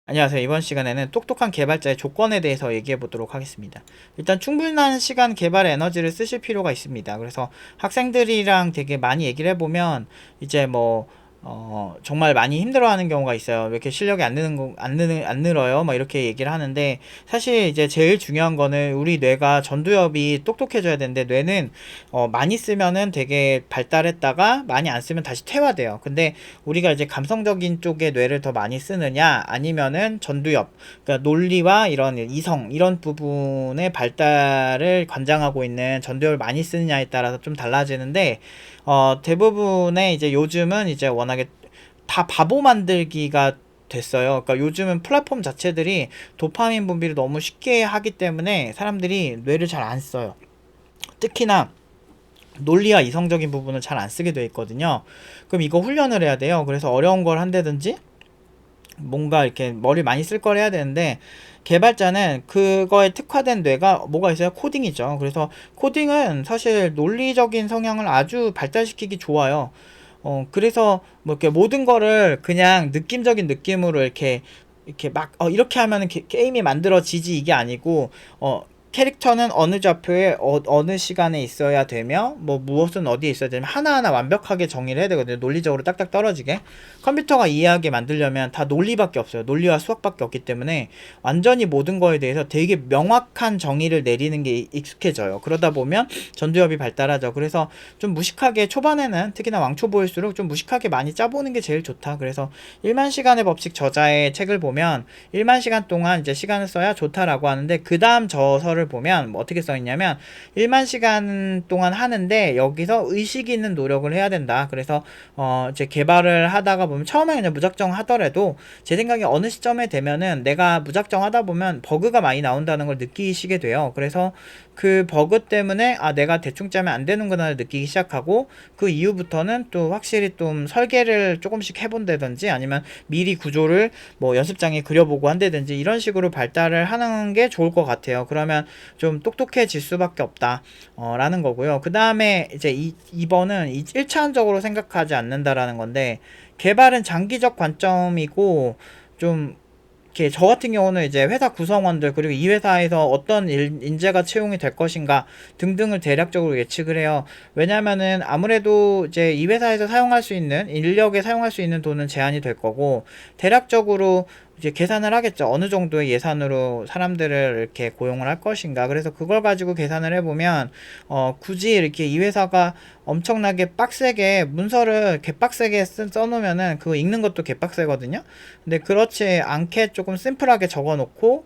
안녕하세요. 이번 시간에는 똑똑한 개발자의 조건에 대해서 얘기해 보도록 하겠습니다. 일단 충분한 시간 개발 에너지를 쓰실 필요가 있습니다. 그래서 학생들이랑 되게 많이 얘기를 해보면 이제 정말 많이 힘들어하는 경우가 있어요. 왜 이렇게 실력이 안 늘어요? 막 이렇게 얘기를 하는데, 사실 이제 제일 중요한 거는 우리 뇌가 전두엽이 똑똑해져야 되는데, 뇌는 많이 쓰면은 되게 발달했다가 많이 안 쓰면 다시 퇴화돼요. 근데 우리가 이제 감성적인 쪽에 뇌를 더 많이 쓰느냐, 아니면은 전두엽, 그러니까 논리와 이런 이성, 이런 부분의 발달을 관장하고 있는 전두엽을 많이 쓰느냐에 따라서 좀 달라지는데, 대부분의 이제 요즘은 이제 워낙에 다 바보 만들기가 됐어요. 그러니까 요즘은 플랫폼 자체들이 도파민 분비를 너무 쉽게 하기 때문에 사람들이 뇌를 잘 안 써요. 특히나 논리와 이성적인 부분을 잘 안 쓰게 돼 있거든요. 그럼 이거 훈련을 해야 돼요. 그래서 어려운 걸 한다든지 뭔가 이렇게 머리 많이 쓸 걸 해야 되는데, 개발자는 그거에 특화된 뇌가 뭐가 있어요? 코딩이죠. 그래서 코딩은 사실 논리적인 성향을 아주 발달시키기 좋아요. 그래서 뭐 이렇게 모든 거를 그냥 느낌적인 느낌으로 이렇게 막 이렇게 하면은 게임이 만들어지지, 이게 아니고 캐릭터는 어느 좌표에 어느 시간에 있어야 되며, 뭐 무엇은 어디에 있어야 되며, 하나하나 완벽하게 정의를 해야 되거든요. 논리적으로 딱딱 떨어지게. 컴퓨터가 이해하게 만들려면 다 논리밖에 없어요. 논리와 수학밖에 없기 때문에 완전히 모든 거에 대해서 되게 명확한 정의를 내리는 게 익숙해져요. 그러다 보면 전두엽이 발달하죠. 그래서 좀 무식하게, 초반에는 특히나 왕초보일수록 좀 무식하게 많이 짜보는 게 제일 좋다. 그래서 1만 시간의 법칙 저자의 책을 보면 1만 시간 동안 이제 시간을 써야 좋다라고 하는데, 그 다음 저서를 보면 뭐 어떻게 써있냐면 1만 시간 동안 하는데 여기서 의식 있는 노력을 해야 된다. 그래서 이제 개발을 하다가 보면 처음에 그냥 무작정 하더라도, 제 생각에 어느 시점에 되면은 내가 무작정 하다 보면 버그가 많이 나온다는 걸 느끼시게 돼요. 그래서 그 버그 때문에 내가 대충 짜면 안 되는구나를 느끼기 시작하고, 그 이후부터는 또 확실히 좀 설계를 조금씩 해본다든지, 아니면 미리 구조를 뭐 연습장에 그려보고 한다든지, 이런 식으로 발달을 하는 게 좋을 것 같아요. 그러면 좀 똑똑해질 수밖에 없다 라는 거고요. 그 다음에 이제 2번은 1차원적으로 생각하지 않는다라는 건데, 개발은 장기적 관점이고, 좀 이렇게 저 같은 경우는 이제 회사 구성원들, 그리고 이 회사에서 어떤 인재가 채용이 될 것인가 등등을 대략적으로 예측을 해요. 왜냐면은 아무래도 이제 이 회사에서 사용할 수 있는 인력에 사용할 수 있는 돈은 제한이 될 거고, 대략적으로 이제 계산을 하겠죠. 어느 정도의 예산으로 사람들을 이렇게 고용을 할 것인가. 그래서 그걸 가지고 계산을 해보면 굳이 이렇게 이 회사가 엄청나게 빡세게 문서를 개빡세게 써놓으면은 그거 읽는 것도 개빡세거든요. 근데 그렇지 않게 조금 심플하게 적어놓고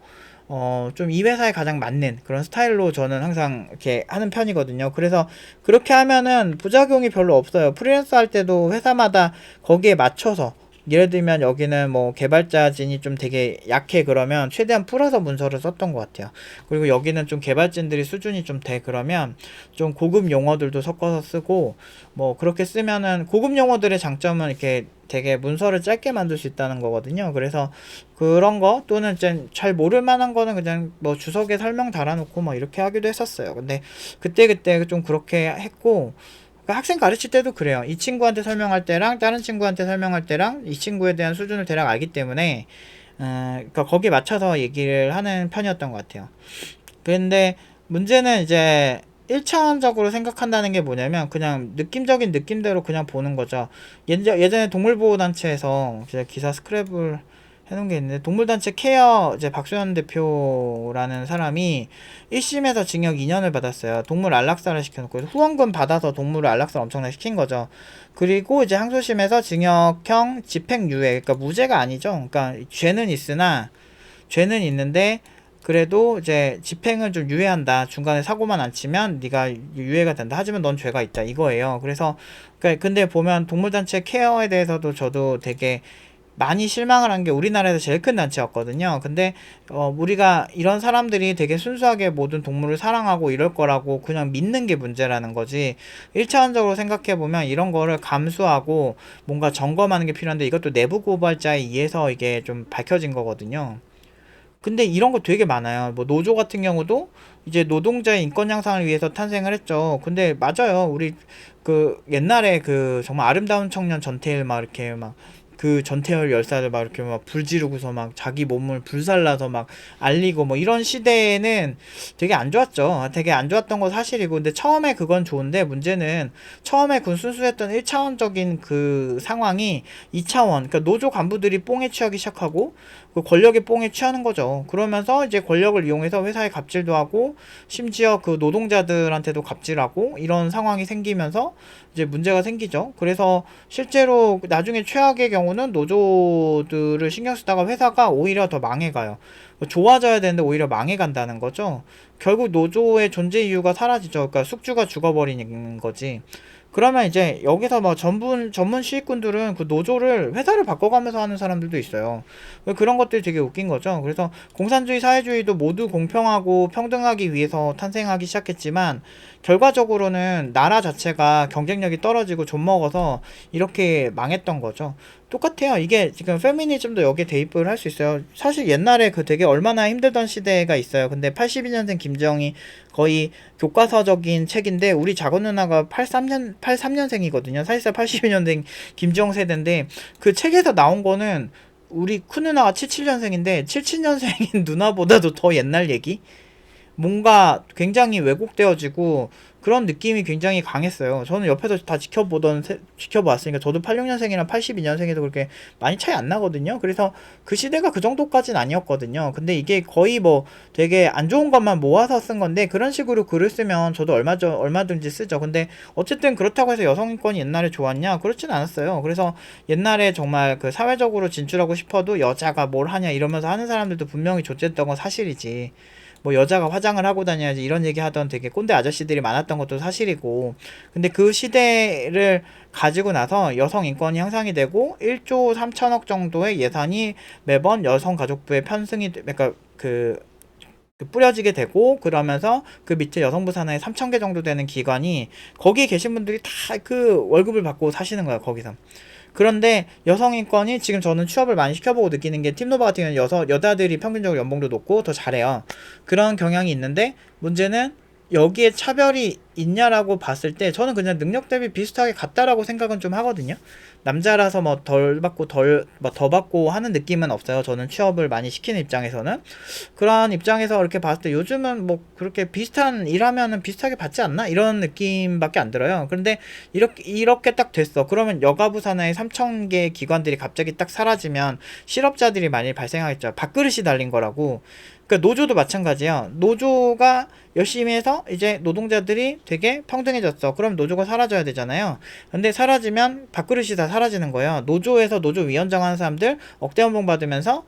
좀 이 회사에 가장 맞는 그런 스타일로 저는 항상 이렇게 하는 편이거든요. 그래서 그렇게 하면은 부작용이 별로 없어요. 프리랜서 할 때도 회사마다 거기에 맞춰서, 예를 들면 여기는 뭐 개발자진이 좀 되게 약해, 그러면 최대한 풀어서 문서를 썼던 것 같아요. 그리고 여기는 좀 개발진들이 수준이 좀 돼, 그러면 좀 고급 용어들도 섞어서 쓰고, 뭐 그렇게 쓰면은 고급 용어들의 장점은 이렇게 되게 문서를 짧게 만들 수 있다는 거거든요. 그래서 그런 거, 또는 잘 모를 만한 거는 그냥 뭐 주석에 설명 달아놓고 뭐 이렇게 하기도 했었어요. 근데 그때 좀 그렇게 했고, 그러니까 학생 가르칠 때도 그래요. 이 친구한테 설명할 때랑 다른 친구한테 설명할 때랑 이 친구에 대한 수준을 대략 알기 때문에 그러니까 거기에 맞춰서 얘기를 하는 편이었던 것 같아요. 근데 문제는 이제 1차원적으로 생각한다는 게 뭐냐면, 그냥 느낌적인 느낌대로 그냥 보는 거죠. 예전에 동물보호단체에서 제가 기사 스크랩을 해놓은 게 있는데, 동물단체 케어 이제 박소연 대표라는 사람이 1심에서 징역 2년을 받았어요. 동물 안락사를 시켜놓고 후원금 받아서 동물을 안락사를 엄청나게 시킨 거죠. 그리고 이제 항소심에서 징역형 집행유예, 그러니까 무죄가 아니죠. 그러니까 죄는 있는데, 그래도 이제 집행은 좀 유예한다. 중간에 사고만 안 치면 네가 유예가 된다. 하지만 넌 죄가 있다, 이거예요. 그래서 근데 보면 동물단체 케어에 대해서도 저도 되게 많이 실망을 한 게, 우리나라에서 제일 큰 단체였거든요. 근데 우리가 이런 사람들이 되게 순수하게 모든 동물을 사랑하고 이럴 거라고 그냥 믿는 게 문제라는 거지. 1차원적으로 생각해보면 이런 거를 감수하고 뭔가 점검하는 게 필요한데, 이것도 내부 고발자에 의해서 이게 좀 밝혀진 거거든요. 근데 이런 거 되게 많아요. 뭐 노조 같은 경우도 이제 노동자의 인권 향상을 위해서 탄생을 했죠. 근데 맞아요. 우리 그 옛날에 그 정말 아름다운 청년 전태일 막 이렇게 막 그 전태열 열사를 막 이렇게 막 불 지르고서 막 자기 몸을 불살라서 막 알리고 뭐 이런 시대에는 되게 안 좋았죠. 되게 안 좋았던 건 사실이고, 근데 처음에 그건 좋은데 문제는 처음에 그 순수했던 1차원적인 그 상황이 2차원, 그러니까 노조 간부들이 뽕에 취하기 시작하고 그 권력의 뽕에 취하는 거죠. 그러면서 이제 권력을 이용해서 회사에 갑질도 하고 심지어 그 노동자들한테도 갑질하고 이런 상황이 생기면서 이제 문제가 생기죠. 그래서 실제로 나중에 최악의 경우는 노조들을 신경 쓰다가 회사가 오히려 더 망해가요. 좋아져야 되는데 오히려 망해간다는 거죠. 결국 노조의 존재 이유가 사라지죠. 그러니까 숙주가 죽어버리는 거지. 그러면 이제 여기서 뭐 전문 시익군들은 그 노조를 회사를 바꿔가면서 하는 사람들도 있어요. 그런 것들이 되게 웃긴 거죠. 그래서 공산주의 사회주의도 모두 공평하고 평등하기 위해서 탄생하기 시작했지만 결과적으로는 나라 자체가 경쟁력이 떨어지고 좀먹어서 이렇게 망했던 거죠. 똑같아요. 이게 지금 페미니즘도 여기에 대입을 할 수 있어요. 사실 옛날에 그 되게 얼마나 힘들던 시대가 있어요. 근데 82년생 김정희 거의 교과서적인 책인데 우리 작은 누나가 83년생이거든요. 사실상 82년생 김지영 세대인데 그 책에서 나온 거는 우리 큰 누나가 77년생인데 77년생인 누나보다도 더 옛날 얘기? 뭔가 굉장히 왜곡되어지고 그런 느낌이 굉장히 강했어요. 저는 옆에서 다 지켜보았으니까 저도 86년생이랑 82년생에도 그렇게 많이 차이 안 나거든요. 그래서 그 시대가 그 정도까지는 아니었거든요. 근데 이게 거의 뭐 되게 안 좋은 것만 모아서 쓴 건데 그런 식으로 글을 쓰면 저도 얼마든지 쓰죠. 근데 어쨌든 그렇다고 해서 여성인권이 옛날에 좋았냐? 그렇진 않았어요. 그래서 옛날에 정말 그 사회적으로 진출하고 싶어도 여자가 뭘 하냐 이러면서 하는 사람들도 분명히 존재했던 건 사실이지. 뭐 여자가 화장을 하고 다녀야지 이런 얘기 하던 되게 꼰대 아저씨들이 많았던 것도 사실이고, 근데 그 시대를 가지고 나서 여성 인권이 향상이 되고 1조 3천억 정도의 예산이 매번 여성가족부에 그러니까 그 뿌려지게 되고, 그러면서 그 밑에 여성부 산하에 3천 개 정도 되는 기관이 거기에 계신 분들이 다 그 월급을 받고 사시는 거야 거기서. 그런데 여성인권이 지금 저는 취업을 많이 시켜보고 느끼는 게 팀노바 같은 경우는 여자들이 평균적으로 연봉도 높고 더 잘해요. 그런 경향이 있는데 문제는 여기에 차별이 있냐라고 봤을 때 저는 그냥 능력 대비 비슷하게 같다라고 생각은 좀 하거든요. 남자라서 뭐 덜 받고 뭐 더 받고 하는 느낌은 없어요. 저는 취업을 많이 시키는 입장에서는. 그런 입장에서 이렇게 봤을 때 요즘은 뭐 그렇게 비슷한 일하면은 비슷하게 받지 않나? 이런 느낌밖에 안 들어요. 그런데 이렇게 딱 됐어. 그러면 여가부 산하의 3,000개 기관들이 갑자기 딱 사라지면 실업자들이 많이 발생하겠죠. 밥그릇이 달린 거라고. 그러니까 노조도 마찬가지야. 노조가 열심히 해서 이제 노동자들이 되게 평등해졌어. 그럼 노조가 사라져야 되잖아요. 근데 사라지면 밥그릇이 다 사라지는 거예요. 노조에서 노조 위원장 하는 사람들 억대 연봉 받으면서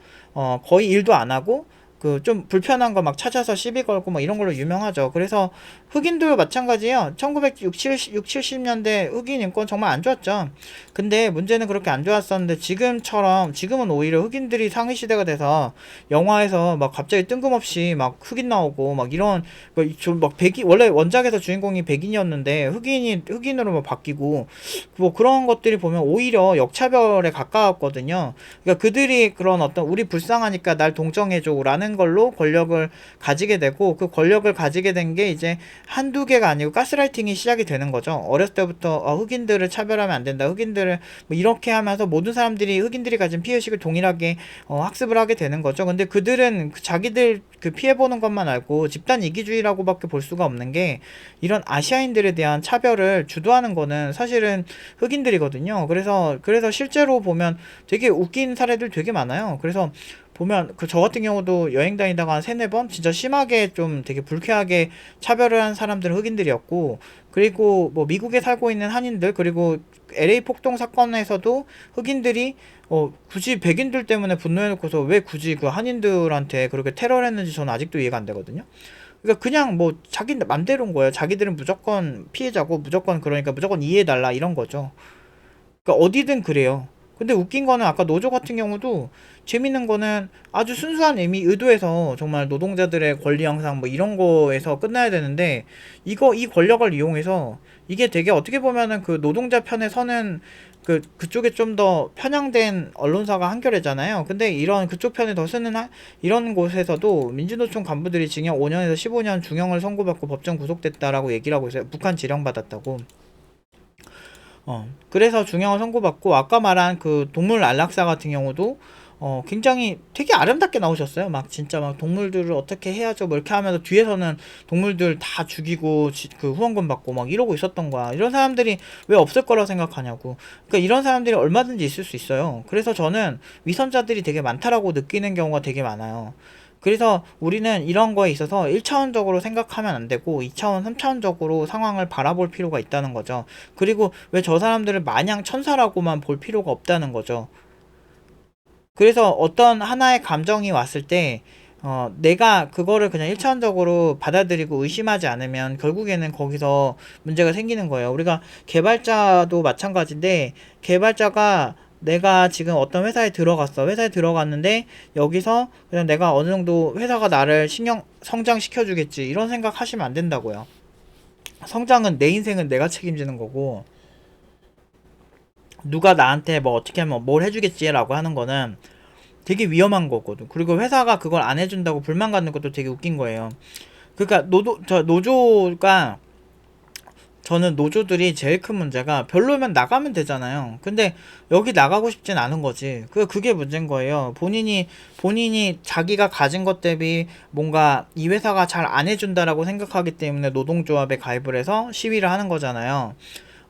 거의 일도 안 하고 그 좀 불편한 거 막 찾아서 시비 걸고 막 이런 걸로 유명하죠. 그래서 흑인도 마찬가지예요. 1960, 70년대 흑인 인권 정말 안 좋았죠. 근데 문제는 그렇게 안 좋았었는데 지금은 오히려 흑인들이 상위 시대가 돼서 영화에서 막 갑자기 뜬금없이 막 흑인 나오고 막 이런 막 백인, 원래 원작에서 주인공이 백인이었는데 흑인으로 막 바뀌고 뭐 그런 것들이 보면 오히려 역차별에 가까웠거든요. 그러니까 그들이 그런 어떤 우리 불쌍하니까 날 동정해줘라는 걸로 권력을 가지게 되고, 그 권력을 가지게 된 게 이제 한두 개가 아니고 가스라이팅이 시작이 되는 거죠. 어렸을 때부터 흑인들을 차별하면 안 된다. 흑인들을 뭐 이렇게 하면서 모든 사람들이 흑인들이 가진 피해의식을 동일하게 학습을 하게 되는 거죠. 근데 그들은 자기들 그 피해보는 것만 알고 집단 이기주의라고밖에 볼 수가 없는 게, 이런 아시아인들에 대한 차별을 주도하는 거는 사실은 흑인들이거든요. 그래서 실제로 보면 되게 웃긴 사례들 되게 많아요. 그래서 보면 저 같은 경우도 여행 다니다가 한 세네 번 진짜 심하게 좀 되게 불쾌하게 차별을 한 사람들은 흑인들이었고, 그리고 뭐 미국에 살고 있는 한인들, 그리고 LA 폭동 사건에서도 흑인들이 굳이 백인들 때문에 분노해놓고서 왜 굳이 그 한인들한테 그렇게 테러를 했는지 저는 아직도 이해가 안 되거든요. 그러니까 그냥 뭐 자기 맘대로인 거예요. 자기들은 무조건 피해자고 그러니까 무조건 이해해달라 이런 거죠. 그러니까 어디든 그래요. 근데 웃긴 거는 아까 노조 같은 경우도 재밌는 거는 아주 순수한 의도에서 정말 노동자들의 권리 향상 뭐 이런 거에서 끝나야 되는데, 이 권력을 이용해서 이게 되게 어떻게 보면은 그 노동자 편에 서는 그쪽에 좀 더 편향된 언론사가 한겨레잖아요. 근데 이런 그쪽 편에 더 쓰는 이런 곳에서도 민주노총 간부들이 징역 5년에서 15년 중형을 선고받고 법정 구속됐다라고 얘기를 하고 있어요. 북한 지령받았다고. 그래서 중형을 선고받고, 아까 말한 그 동물 안락사 같은 경우도 굉장히 되게 아름답게 나오셨어요. 막 진짜 막 동물들을 어떻게 해야죠 뭐 이렇게 하면서 뒤에서는 동물들 다 죽이고 그 후원금 받고 막 이러고 있었던 거야. 이런 사람들이 왜 없을 거라고 생각하냐고. 그러니까 이런 사람들이 얼마든지 있을 수 있어요. 그래서 저는 위선자들이 되게 많다라고 느끼는 경우가 되게 많아요. 그래서 우리는 이런 거에 있어서 1차원적으로 생각하면 안 되고 2차원, 3차원적으로 상황을 바라볼 필요가 있다는 거죠. 그리고 왜 저 사람들을 마냥 천사라고만 볼 필요가 없다는 거죠. 그래서 어떤 하나의 감정이 왔을 때, 내가 그거를 그냥 1차원적으로 받아들이고 의심하지 않으면 결국에는 거기서 문제가 생기는 거예요. 우리가 개발자도 마찬가지인데, 개발자가 내가 지금 어떤 회사에 들어갔어. 회사에 들어갔는데, 여기서 그냥 내가 어느 정도 회사가 나를 성장시켜주겠지. 이런 생각 하시면 안 된다고요. 성장은 내 인생은 내가 책임지는 거고, 누가 나한테 뭐 어떻게 하면 뭘 해주겠지라고 하는 거는 되게 위험한 거거든. 그리고 회사가 그걸 안 해준다고 불만 갖는 것도 되게 웃긴 거예요. 그러니까 노조가, 저는 노조들이 제일 큰 문제가 별로면 나가면 되잖아요. 근데 여기 나가고 싶진 않은 거지. 그게 문제인 거예요. 본인이 자기가 가진 것 대비 뭔가 이 회사가 잘 안 해준다라고 생각하기 때문에 노동조합에 가입을 해서 시위를 하는 거잖아요.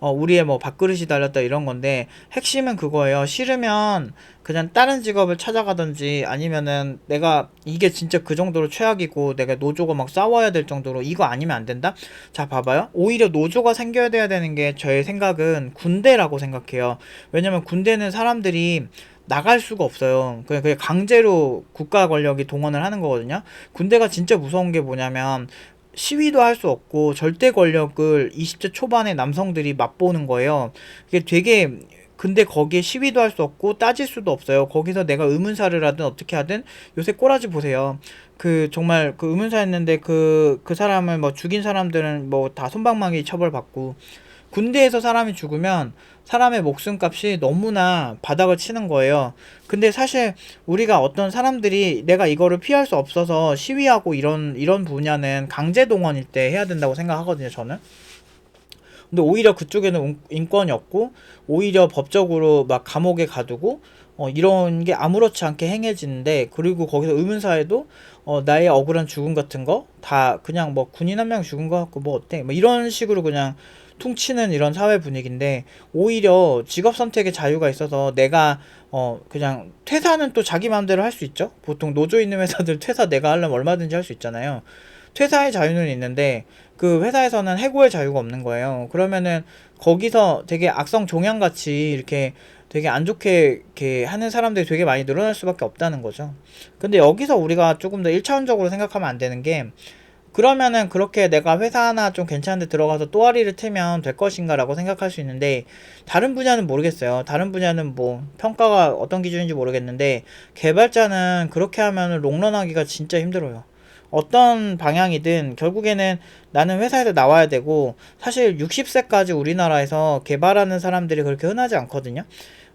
우리의 뭐 밥그릇이 달렸다 이런 건데, 핵심은 그거예요. 싫으면 그냥 다른 직업을 찾아가든지, 아니면은 내가 이게 진짜 그 정도로 최악이고 내가 노조가 막 싸워야 될 정도로 이거 아니면 안 된다? 자, 봐봐요. 오히려 노조가 생겨야 돼야 되는 게 저의 생각은 군대라고 생각해요. 왜냐면 군대는 사람들이 나갈 수가 없어요. 그냥 강제로 국가 권력이 동원을 하는 거거든요. 군대가 진짜 무서운 게 뭐냐면, 시위도 할 수 없고 절대 권력을 20대 초반의 남성들이 맛보는 거예요. 이게 되게, 근데 거기에 시위도 할 수 없고 따질 수도 없어요. 거기서 내가 의문사를 하든 어떻게 하든, 요새 꼬라지 보세요. 정말 의문사 했는데 그 사람을 뭐 죽인 사람들은 뭐 다 솜방망이 처벌받고, 군대에서 사람이 죽으면 사람의 목숨값이 너무나 바닥을 치는 거예요. 근데 사실 우리가 어떤 사람들이 내가 이거를 피할 수 없어서 시위하고 이런 분야는 강제 동원일 때 해야 된다고 생각하거든요, 저는. 근데 오히려 그쪽에는 인권이 없고, 오히려 법적으로 막 감옥에 가두고, 이런 게 아무렇지 않게 행해지는데, 그리고 거기서 의문사에도 나의 억울한 죽음 같은 거 다 그냥 뭐 군인 한 명 죽은 거 같고 뭐 어때 뭐 이런 식으로 그냥 퉁치는 이런 사회 분위기인데, 오히려 직업 선택의 자유가 있어서 내가 그냥 퇴사는 또 자기 마음대로 할 수 있죠. 보통 노조 있는 회사들 퇴사 내가 하려면 얼마든지 할 수 있잖아요. 퇴사의 자유는 있는데 그 회사에서는 해고의 자유가 없는 거예요. 그러면은 거기서 되게 악성 종양같이 이렇게 되게 안 좋게 이렇게 하는 사람들이 되게 많이 늘어날 수밖에 없다는 거죠. 근데 여기서 우리가 조금 더 1차원적으로 생각하면 안 되는 게, 그러면은 그렇게 내가 회사 하나 좀 괜찮은 데 들어가서 또아리를 트면 될 것인가 라고 생각할 수 있는데, 다른 분야는 모르겠어요. 다른 분야는 뭐 평가가 어떤 기준인지 모르겠는데, 개발자는 그렇게 하면은 롱런하기가 진짜 힘들어요. 어떤 방향이든 결국에는 나는 회사에서 나와야 되고, 사실 60세까지 우리나라에서 개발하는 사람들이 그렇게 흔하지 않거든요.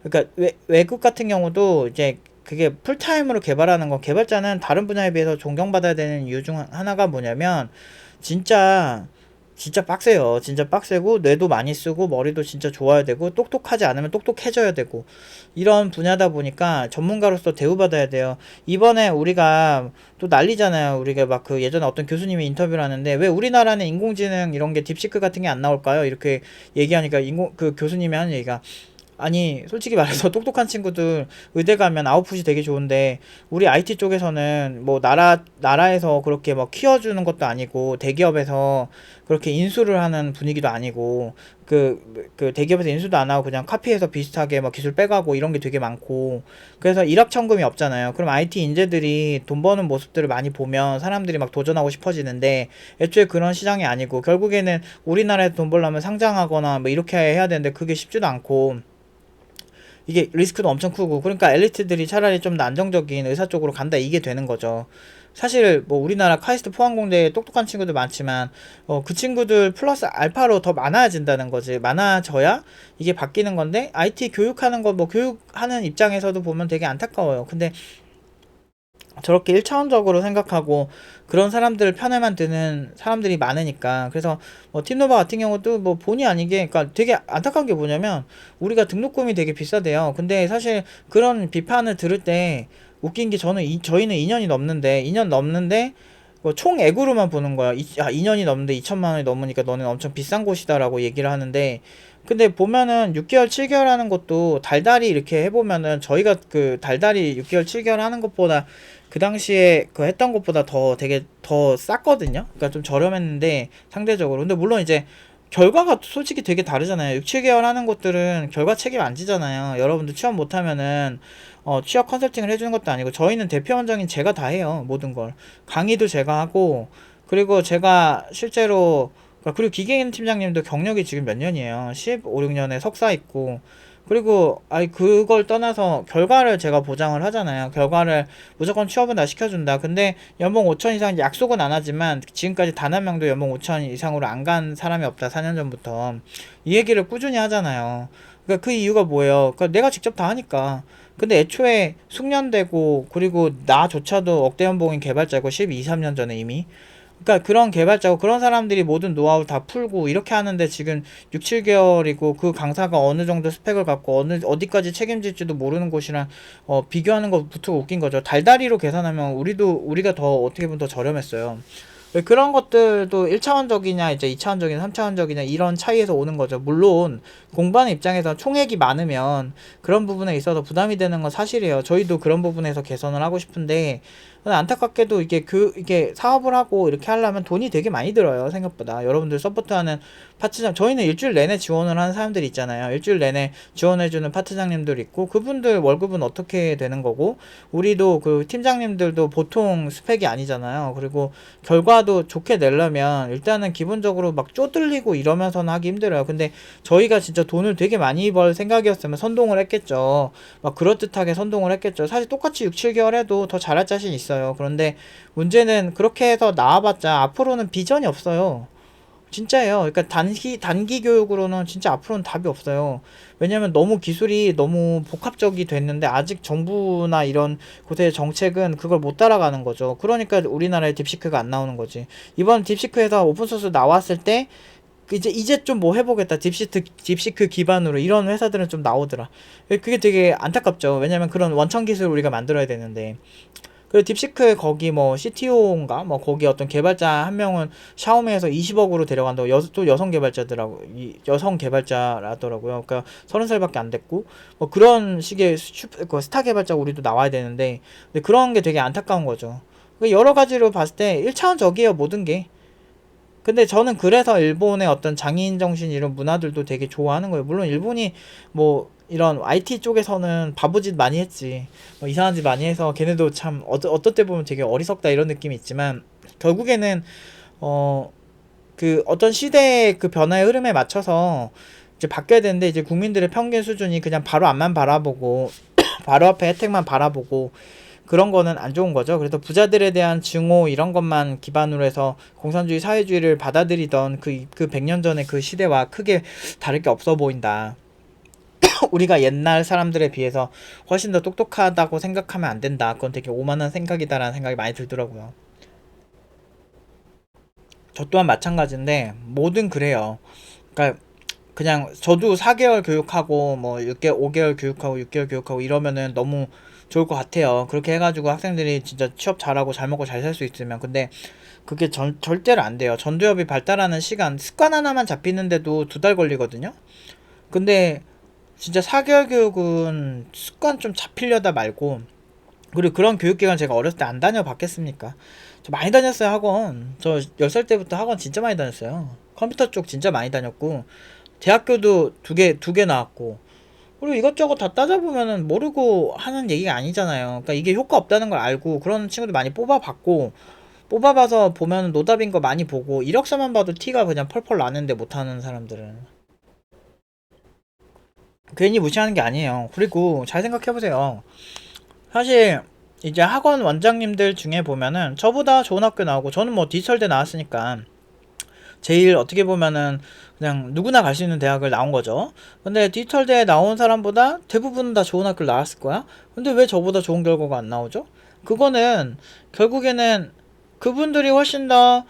그러니까 외국 같은 경우도 이제 그게 풀타임으로 개발하는 건, 개발자는 다른 분야에 비해서 존경받아야 되는 이유 중 하나가 뭐냐면, 진짜 진짜 빡세요. 진짜 빡세고 뇌도 많이 쓰고 머리도 진짜 좋아야 되고 똑똑하지 않으면 똑똑해져야 되고, 이런 분야다 보니까 전문가로서 대우받아야 돼요. 이번에 우리가 또 난리잖아요. 우리가 막 예전에 어떤 교수님이 인터뷰를 하는데, 왜 우리나라는 인공지능 이런 게 딥시크 같은 게 안 나올까요? 이렇게 얘기하니까 그 교수님이 하는 얘기가, 아니 솔직히 말해서 똑똑한 친구들 의대 가면 아웃풋이 되게 좋은데, 우리 IT 쪽에서는 뭐 나라에서 그렇게 뭐 키워주는 것도 아니고, 대기업에서 그렇게 인수를 하는 분위기도 아니고, 대기업에서 인수도 안 하고 그냥 카피해서 비슷하게 막 기술 빼가고 이런 게 되게 많고, 그래서 일확천금이 없잖아요. 그럼 IT 인재들이 돈 버는 모습들을 많이 보면 사람들이 막 도전하고 싶어지는데, 애초에 그런 시장이 아니고 결국에는 우리나라에서 돈 벌려면 상장하거나 뭐 이렇게 해야 되는데 그게 쉽지도 않고, 이게 리스크도 엄청 크고, 그러니까 엘리트들이 차라리 좀 더 안정적인 의사 쪽으로 간다, 이게 되는 거죠. 사실 뭐 우리나라 카이스트 포항공대에 똑똑한 친구들 많지만, 그 친구들 플러스 알파로 더 많아진다는 거지. 많아져야 이게 바뀌는 건데, IT 교육하는 거 뭐 교육하는 입장에서도 보면 되게 안타까워요. 근데 저렇게 1차원적으로 생각하고 그런 사람들을 편에만 드는 사람들이 많으니까. 그래서 뭐 팀노바 같은 경우도 뭐 본의 아니게, 그러니까 되게 안타까운 게 뭐냐면 우리가 등록금이 되게 비싸대요. 근데 사실 그런 비판을 들을 때 웃긴 게, 저희는 2년 넘는데 뭐 총액으로만 보는 거야. 2년이 넘는데 2천만 원이 넘으니까 너는 엄청 비싼 곳이다라고 얘기를 하는데, 근데 보면은 6개월, 7개월 하는 것도 달달이 이렇게 해보면은, 저희가 그 달달이 6개월, 7개월 하는 것보다 그 당시에 그 했던 것보다 되게 더 쌌거든요. 그러니까 좀 저렴했는데 상대적으로. 근데 물론 이제 결과가 솔직히 되게 다르잖아요. 6, 7개월 하는 것들은 결과 책임 안 지잖아요. 여러분들 취업 못하면은 취업 컨설팅을 해주는 것도 아니고, 저희는 대표 원장인 제가 다 해요. 모든 걸. 강의도 제가 하고, 그리고 제가 실제로, 그리고 기계인 팀장님도 경력이 지금 몇 년이에요. 15, 16년에 석사 있고, 그리고 아니 그걸 떠나서 결과를 제가 보장을 하잖아요. 결과를 무조건 취업은 다 시켜준다. 근데 연봉 5천 이상 약속은 안 하지만 지금까지 단 한 명도 연봉 5천 이상으로 안 간 사람이 없다. 4년 전부터 이 얘기를 꾸준히 하잖아요. 그러니까 그 이유가 뭐예요? 그러니까 내가 직접 다 하니까. 근데 애초에 숙련되고, 그리고 나조차도 억대 연봉인 개발자고 12, 3년 전에 이미, 그러니까 그런 개발자고 그런 사람들이 모든 노하우 다 풀고 이렇게 하는데, 지금 6, 7개월이고 그 강사가 어느 정도 스펙을 갖고 어디까지 책임질지도 모르는 곳이랑 비교하는 것부터 웃긴 거죠. 달달이로 계산하면 우리가 더 어떻게 보면 더 저렴했어요. 왜 그런 것들도 1차원적이냐 이제 2차원적이냐 3차원적이냐 이런 차이에서 오는 거죠. 물론 공부하는 입장에서 총액이 많으면 그런 부분에 있어서 부담이 되는 건 사실이에요. 저희도 그런 부분에서 개선을 하고 싶은데, 안타깝게도 이게 사업을 하고 이렇게 하려면 돈이 되게 많이 들어요. 생각보다. 여러분들 서포트하는 파트장, 저희는 일주일 내내 지원을 하는 사람들이 있잖아요. 일주일 내내 지원해주는 파트장님들 있고, 그분들 월급은 어떻게 되는 거고, 우리도 그 팀장님들도 보통 스펙이 아니잖아요. 그리고 결과도 좋게 내려면 일단은 기본적으로 막 쪼들리고 이러면서는 하기 힘들어요. 근데 저희가 진짜 돈을 되게 많이 벌 생각이었으면 선동을 했겠죠. 막 그럴듯하게 선동을 했겠죠. 사실 똑같이 6, 7개월 해도 더 잘할 자신 있어요. 그런데 문제는 그렇게 해서 나와봤자 앞으로는 비전이 없어요. 진짜예요. 그러니까 단기 교육으로는 진짜 앞으로는 답이 없어요. 왜냐면 너무 기술이 너무 복합적이 됐는데, 아직 정부나 이런 곳의 정책은 그걸 못 따라가는 거죠. 그러니까 우리나라에 딥시크가 안 나오는 거지. 이번 딥시크에서 오픈소스 나왔을 때 이제 좀 뭐 해보겠다, 딥시크 기반으로 이런 회사들은 좀 나오더라. 그게 되게 안타깝죠. 왜냐면 그런 원천 기술을 우리가 만들어야 되는데. 그 딥시크 거기 뭐 CTO인가 뭐 거기 어떤 개발자 한 명은 샤오미에서 20억으로 데려간다고, 또 여성 개발자더라고, 여성 개발자라더라고요. 그러니까 30살밖에 안 됐고, 뭐 그런 식의 그 스타 개발자 우리도 나와야 되는데, 근데 그런 게 되게 안타까운 거죠. 여러 가지로 봤을 때 1차원적이에요, 모든 게. 근데 저는 그래서 일본의 어떤 장인 정신 이런 문화들도 되게 좋아하는 거예요. 물론 일본이 뭐 이런 IT 쪽에서는 바보짓 많이 했지, 뭐 이상한 짓 많이 해서 걔네도 참 어떤 때 보면 되게 어리석다 이런 느낌이 있지만, 결국에는 어 그 어떤 시대의 그 변화의 흐름에 맞춰서 이제 바뀌어야 되는데, 이제 국민들의 평균 수준이 그냥 바로 앞만 바라보고 바로 앞에 혜택만 바라보고 그런 거는 안 좋은 거죠. 그래서 부자들에 대한 증오 이런 것만 기반으로 해서 공산주의 사회주의를 받아들이던 그 100년 전의 그 시대와 크게 다를 게 없어 보인다. 우리가 옛날 사람들에 비해서 훨씬 더 똑똑하다고 생각하면 안 된다. 그건 되게 오만한 생각이다라는 생각이 많이 들더라고요. 저 또한 마찬가지인데, 뭐든 그래요. 그러니까 그냥 저도 4개월 교육하고 뭐 6개월, 5개월 교육하고 6개월 교육하고 이러면은 너무 좋을 것 같아요. 그렇게 해가지고 학생들이 진짜 취업 잘하고 잘 먹고 잘 살 수 있으면. 근데 그게 절대로 안 돼요. 전두엽이 발달하는 시간, 습관 하나만 잡히는데도 2달 걸리거든요. 근데 진짜 4개월 교육은 습관 좀 잡히려다 말고, 그리고 그런 교육기관 제가 어렸을 때 안 다녀봤겠습니까? 저 많이 다녔어요, 학원. 저 10살 때부터 학원 진짜 많이 다녔어요. 컴퓨터 쪽 진짜 많이 다녔고, 대학교도 두 개 나왔고, 그리고 이것저것 다 따져보면은 모르고 하는 얘기가 아니잖아요. 그러니까 이게 효과 없다는 걸 알고 그런 친구들 많이 뽑아봤고, 뽑아봐서 보면 노답인 거 많이 보고, 이력서만 봐도 티가 그냥 펄펄 나는데 못하는 사람들은 괜히 무시하는 게 아니에요. 그리고 잘 생각해보세요. 사실 이제 학원 원장님들 중에 보면은 저보다 좋은 학교 나오고, 저는 뭐 디지털대 나왔으니까 제일 어떻게 보면은 그냥 누구나 갈 수 있는 대학을 나온 거죠. 근데 디지털대에 나온 사람보다 대부분 다 좋은 학교를 나왔을 거야. 근데 왜 저보다 좋은 결과가 안 나오죠? 그거는 결국에는 그분들이 훨씬 더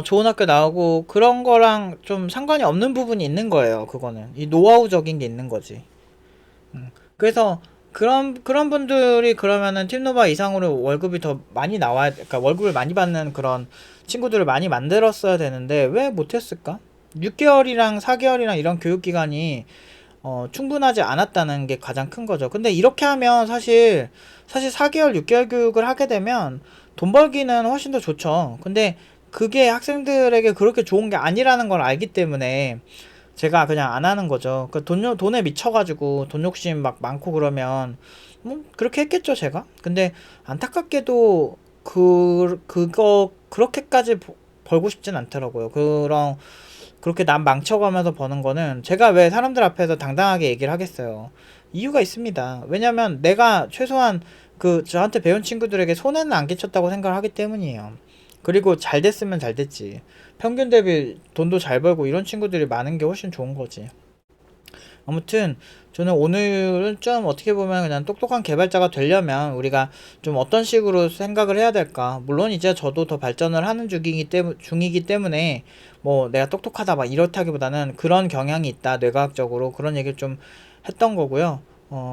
좋은 학교 나오고 그런 거랑 좀 상관이 없는 부분이 있는 거예요. 그거는 이 노하우적인 게 있는 거지. 그래서 그런 분들이 그러면은 팀노바 이상으로 월급이 더 많이 나와야, 그러니까 월급을 많이 받는 그런 친구들을 많이 만들었어야 되는데 왜 못했을까? 6개월이랑 4개월이랑 이런 교육기간이 충분하지 않았다는 게 가장 큰 거죠. 근데 이렇게 하면 사실 4개월, 6개월 교육을 하게 되면 돈 벌기는 훨씬 더 좋죠. 근데 그게 학생들에게 그렇게 좋은 게 아니라는 걸 알기 때문에 제가 그냥 안 하는 거죠. 돈에 미쳐가지고 돈 욕심 막 많고 그러면 뭐 그렇게 했겠죠, 제가. 근데 안타깝게도 그거 그렇게까지 벌고 싶진 않더라고요. 그렇게 남 망쳐가면서 버는 거는 제가 왜 사람들 앞에서 당당하게 얘기를 하겠어요. 이유가 있습니다. 왜냐면 내가 최소한 저한테 배운 친구들에게 손해는 안 끼쳤다고 생각을 하기 때문이에요. 그리고 잘 됐으면 잘 됐지. 평균 대비 돈도 잘 벌고 이런 친구들이 많은 게 훨씬 좋은 거지. 아무튼 저는 오늘은 좀 어떻게 보면 그냥 똑똑한 개발자가 되려면 우리가 좀 어떤 식으로 생각을 해야 될까. 물론 이제 저도 더 발전을 하는 중이기 때문에 뭐 내가 똑똑하다 막 이렇다기보다는 그런 경향이 있다 뇌과학적으로 그런 얘기를 좀 했던 거고요.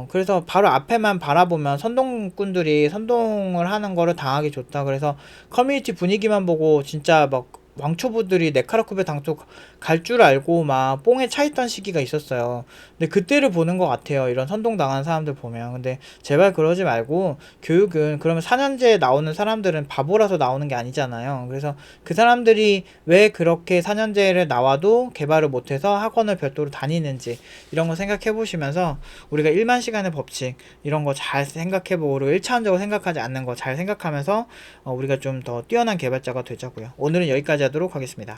그래서 바로 앞에만 바라보면 선동꾼들이 선동을 하는 거를 당하기 좋다. 그래서 커뮤니티 분위기만 보고 진짜 막 왕초보들이 네카라쿠베 당초 갈 줄 알고 막 뽕에 차 있던 시기가 있었어요. 근데 그때를 보는 것 같아요. 이런 선동당한 사람들 보면. 근데 제발 그러지 말고 교육은 그러면 4년제에 나오는 사람들은 바보라서 나오는 게 아니잖아요. 그래서 그 사람들이 왜 그렇게 4년제를 나와도 개발을 못해서 학원을 별도로 다니는지 이런 거 생각해 보시면서 우리가 1만 시간의 법칙 이런 거 잘 생각해 보고 1차원적으로 생각하지 않는 거 잘 생각하면서 우리가 좀 더 뛰어난 개발자가 되자고요. 오늘은 여기까지 하도록 하겠습니다.